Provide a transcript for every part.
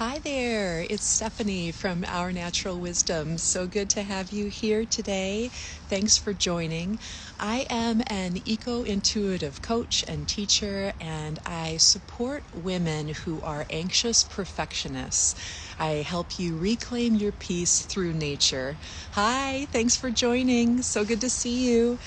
Hi there, it's Stephanie from Our Natural Wisdom. So good to have you here today. Thanks for joining. I am an eco-intuitive coach and teacher, and I support women who are anxious perfectionists. I help you reclaim your peace through nature. Hi, thanks for joining. So good to see you.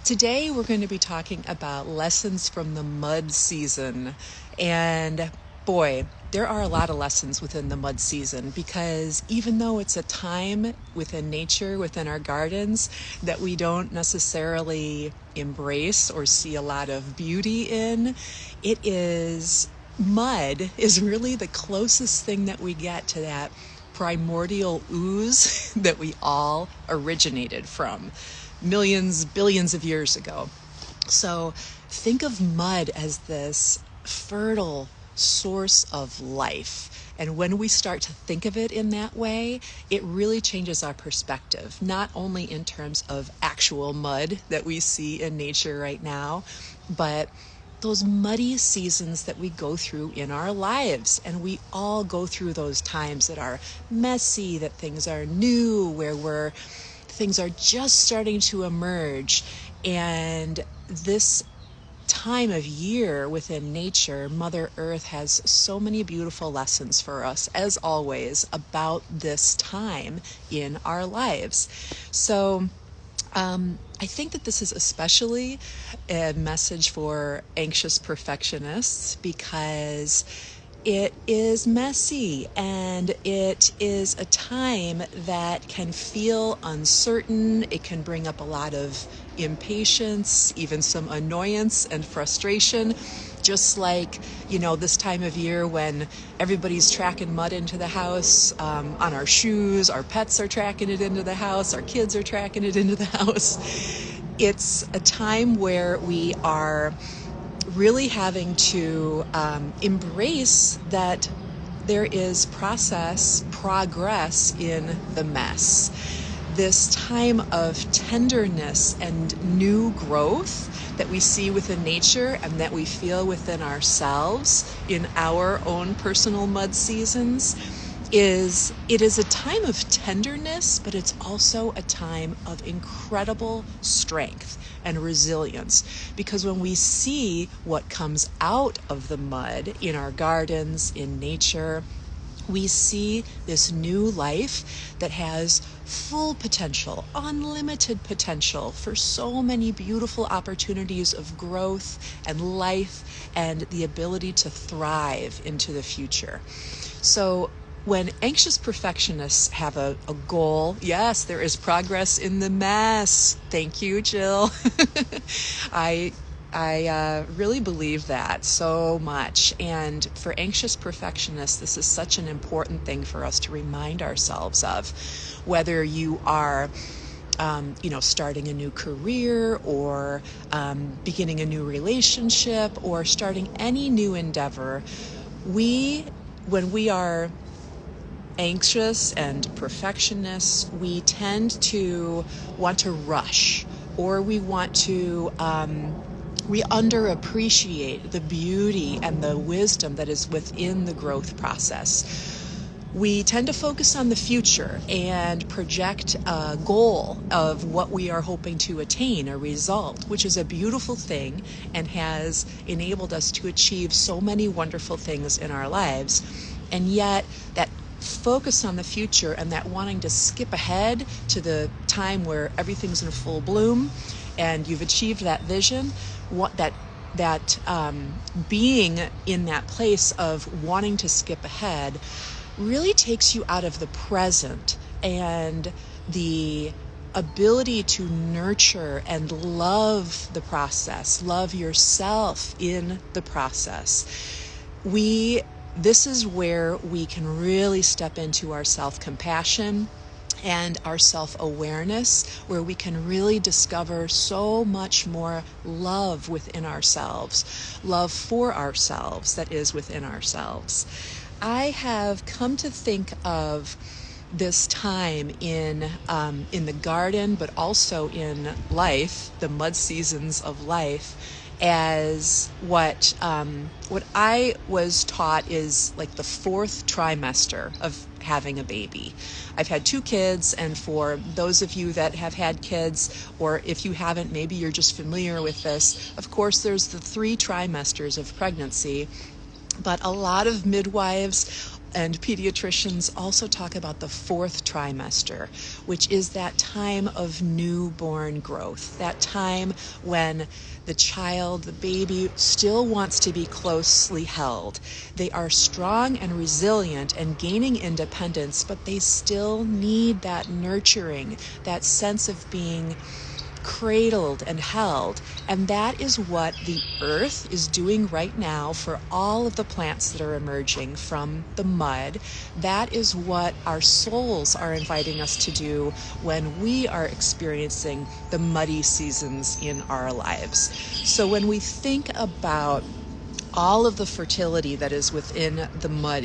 Today we're going to be talking about lessons from the mud season. And boy, there are a lot of lessons within the mud season, because even though it's a time within nature, within our gardens, that we don't necessarily embrace or see a lot of beauty in, mud is really the closest thing that we get to that primordial ooze that we all originated from millions, billions of years ago. So think of mud as this fertile source of life. And when we start to think of it in that way, it really changes our perspective, not only in terms of actual mud that we see in nature right now, but those muddy seasons that we go through in our lives. And we all go through those times that are messy, that things are new, where things are just starting to emerge. And this time of year within nature, Mother Earth has so many beautiful lessons for us, as always, about this time in our lives. So I think that this is especially a message for anxious perfectionists, because it is messy and it is a time that can feel uncertain. It can bring up a lot of impatience, even some annoyance and frustration. Just like, this time of year when everybody's tracking mud into the house on our shoes, our pets are tracking it into the house, our kids are tracking it into the house. It's a time where we are really having to embrace that there is progress in the mess. This time of tenderness and new growth that we see within nature and that we feel within ourselves in our own personal mud seasons is a time of tenderness, but it's also a time of incredible strength and resilience. Because when we see what comes out of the mud in our gardens, in nature, we see this new life that has full potential, unlimited potential for so many beautiful opportunities of growth and life and the ability to thrive into the future. So when anxious perfectionists have a goal, yes, there is progress in the mess. Thank you, Jill. I really believe that so much. And for anxious perfectionists, this is such an important thing for us to remind ourselves of. Whether you are starting a new career, or beginning a new relationship, or starting any new endeavor, when we are anxious and perfectionists, we tend to want to rush, or we underappreciate the beauty and the wisdom that is within the growth process. We tend to focus on the future and project a goal of what we are hoping to attain, a result, which is a beautiful thing and has enabled us to achieve so many wonderful things in our lives. And yet that focus on the future and that wanting to skip ahead to the time where everything's in full bloom and you've achieved that vision, being in that place of wanting to skip ahead really takes you out of the present and the ability to nurture and love the process, love yourself in the process. This is where we can really step into our self-compassion and our self-awareness, where we can really discover so much more love within ourselves, love for ourselves that is within ourselves. I have come to think of this time in the garden, but also in life, the mud seasons of life, as what I was taught is like the fourth trimester of having a baby. I've had 2 kids, and for those of you that have had kids, or if you haven't, maybe you're just familiar with this, of course there's the 3 trimesters of pregnancy, but a lot of midwives and pediatricians also talk about the 4th trimester, which is that time of newborn growth, that time when the child, the baby, still wants to be closely held. They are strong and resilient and gaining independence, but they still need that nurturing, that sense of being cradled and held. And that is what the earth is doing right now for all of the plants that are emerging from the mud. That is what our souls are inviting us to do when we are experiencing the muddy seasons in our lives. So when we think about all of the fertility that is within the mud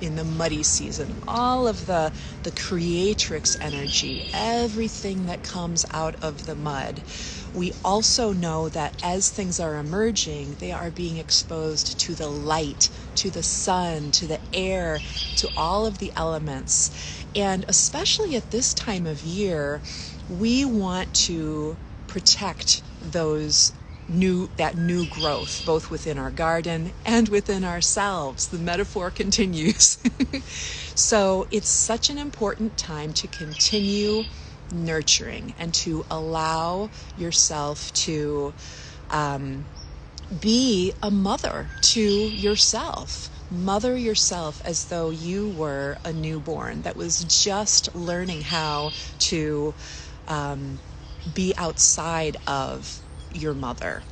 in the muddy season, all of the creatrix energy, everything that comes out of the mud, we also know that as things are emerging, they are being exposed to the light, to the sun, to the air, to all of the elements. And especially at this time of year, we want to protect that new growth, both within our garden and within ourselves. The metaphor continues. So it's such an important time to continue nurturing and to allow yourself to be a mother to yourself. Mother yourself as though you were a newborn that was just learning how to be outside of your mother.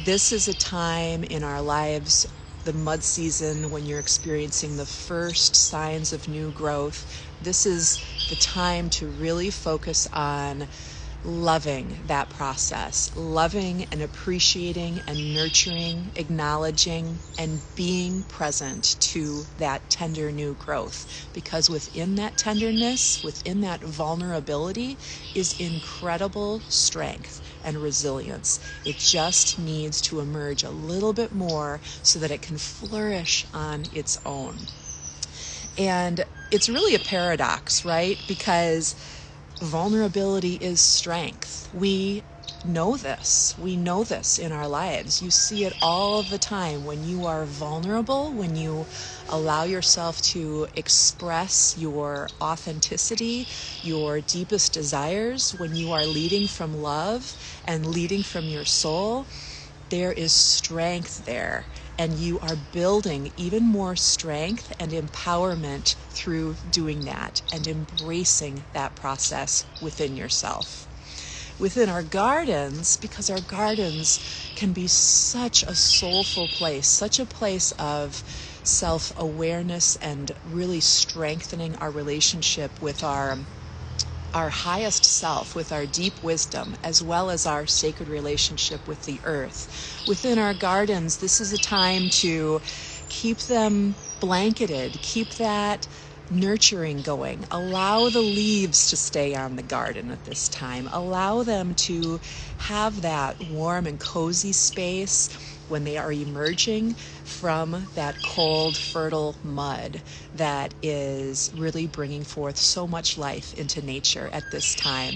This is a time in our lives, the mud season, when you're experiencing the first signs of new growth. This is the time to really focus on loving that process, loving and appreciating and nurturing, acknowledging and being present to that tender new growth. Because within that tenderness, within that vulnerability is incredible strength and resilience. It just needs to emerge a little bit more so that it can flourish on its own. And it's really a paradox, right? Because vulnerability is strength. We know this. We know this in our lives. You see it all the time when you are vulnerable, when you allow yourself to express your authenticity, your deepest desires, when you are leading from love and leading from your soul. There is strength there, and you are building even more strength and empowerment through doing that and embracing that process within yourself. Within our gardens, because our gardens can be such a soulful place, such a place of self-awareness and really strengthening our relationship with our highest self, with our deep wisdom, as well as our sacred relationship with the earth. Within our gardens, this is a time to keep them blanketed, keep that nurturing going. Allow the leaves to stay on the garden at this time. Allow them to have that warm and cozy space when they are emerging from that cold, fertile mud that is really bringing forth so much life into nature at this time.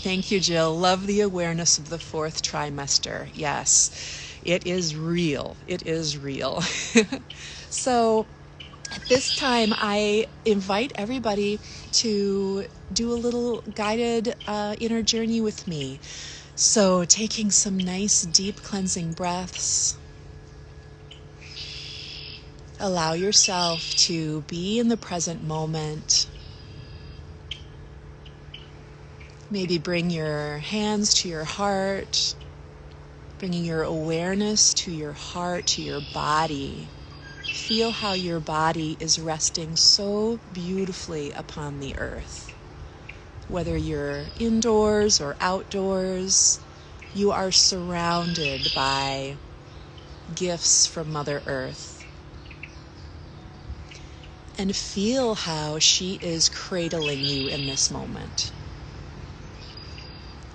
Thank you, Jill. Love the awareness of the 4th trimester. Yes, it is real. It is real. So at this time, I invite everybody to do a little guided inner journey with me. So taking some nice deep cleansing breaths. Allow yourself to be in the present moment. Maybe bring your hands to your heart, bringing your awareness to your heart, to your body. Feel how your body is resting so beautifully upon the earth. Whether you're indoors or outdoors, you are surrounded by gifts from Mother Earth. And feel how she is cradling you in this moment.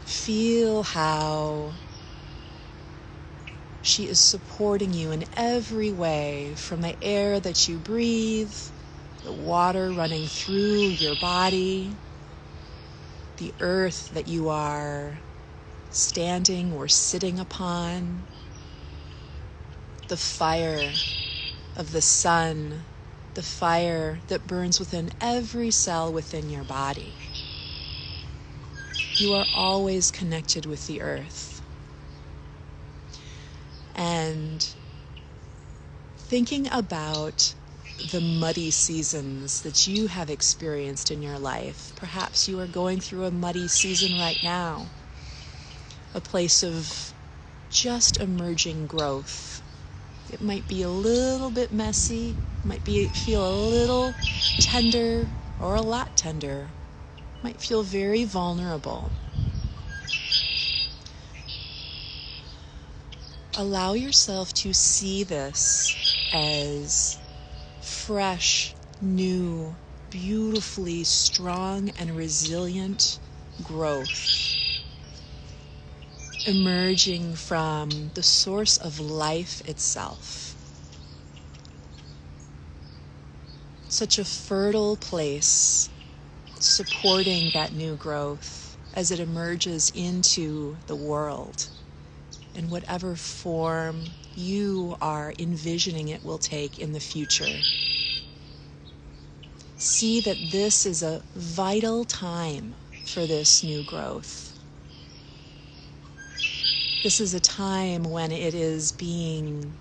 Feel how She is supporting you in every way, from the air that you breathe, the water running through your body, the earth that you are standing or sitting upon, the fire of the sun, the fire that burns within every cell within your body. You are always connected with the earth. And thinking about the muddy seasons that you have experienced in your life. Perhaps you are going through a muddy season right now, a place of just emerging growth. It might be a little bit messy, feel a little tender or a lot tender, might feel very vulnerable. Allow yourself to see this as fresh, new, beautifully strong and resilient growth, emerging from the source of life itself. Such a fertile place, supporting that new growth as it emerges into the world in whatever form you are envisioning it will take in the future. See that this is a vital time for this new growth. This is a time when it is being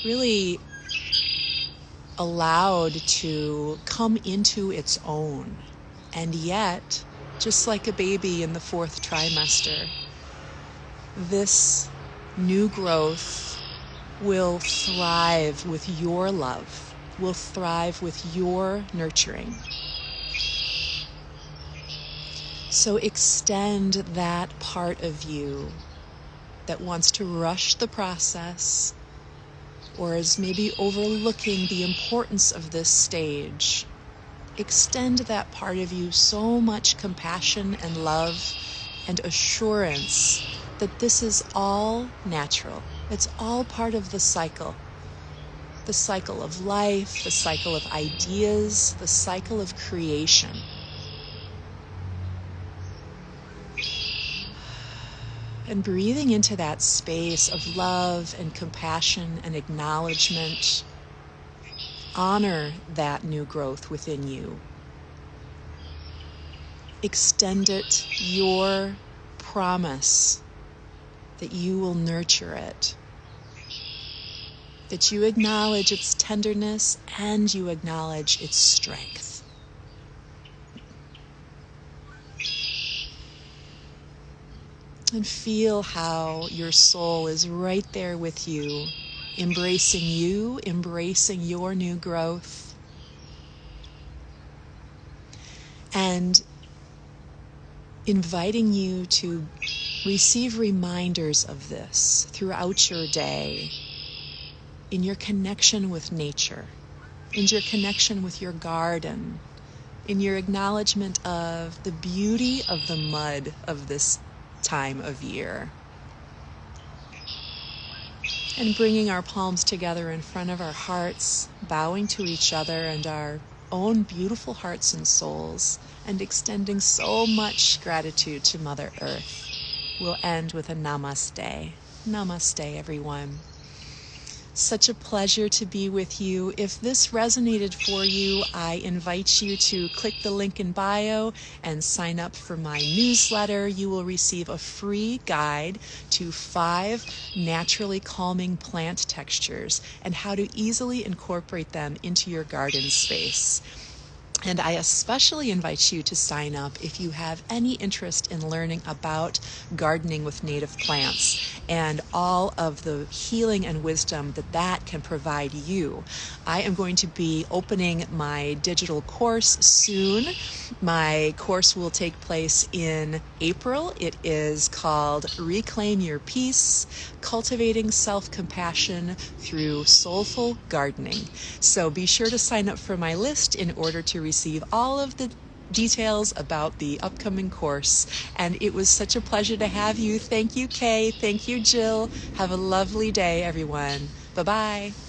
really allowed to come into its own. And yet, just like a baby in the 4th trimester, this new growth will thrive with your love, will thrive with your nurturing. So extend that part of you that wants to rush the process, or is maybe overlooking the importance of this stage. Extend that part of you so much compassion and love and assurance that this is all natural. It's all part of the cycle of life, the cycle of ideas, the cycle of creation. And breathing into that space of love and compassion and acknowledgement, honor that new growth within you. Extend it your promise that you will nurture it, that you acknowledge its tenderness and you acknowledge its strength. And feel how your soul is right there with you, embracing your new growth. And inviting you to receive reminders of this throughout your day, in your connection with nature, in your connection with your garden, in your acknowledgement of the beauty of the mud of this time of year. And bringing our palms together in front of our hearts, bowing to each other and our own beautiful hearts and souls, and extending so much gratitude to Mother Earth. We'll end with a namaste. Namaste, everyone. Such a pleasure to be with you. If this resonated for you, I invite you to click the link in bio and sign up for my newsletter. You will receive a free guide to 5 naturally calming plant textures and how to easily incorporate them into your garden space. And I especially invite you to sign up if you have any interest in learning about gardening with native plants and all of the healing and wisdom that can provide you. I am going to be opening my digital course soon. My course will take place in April. It is called Reclaim Your Peace, Cultivating Self-Compassion Through Soulful Gardening. So be sure to sign up for my list in order to receive all of the details about the upcoming course. And it was such a pleasure to have you. Thank you, Kay. Thank you, Jill. Have a lovely day, everyone. Bye-bye.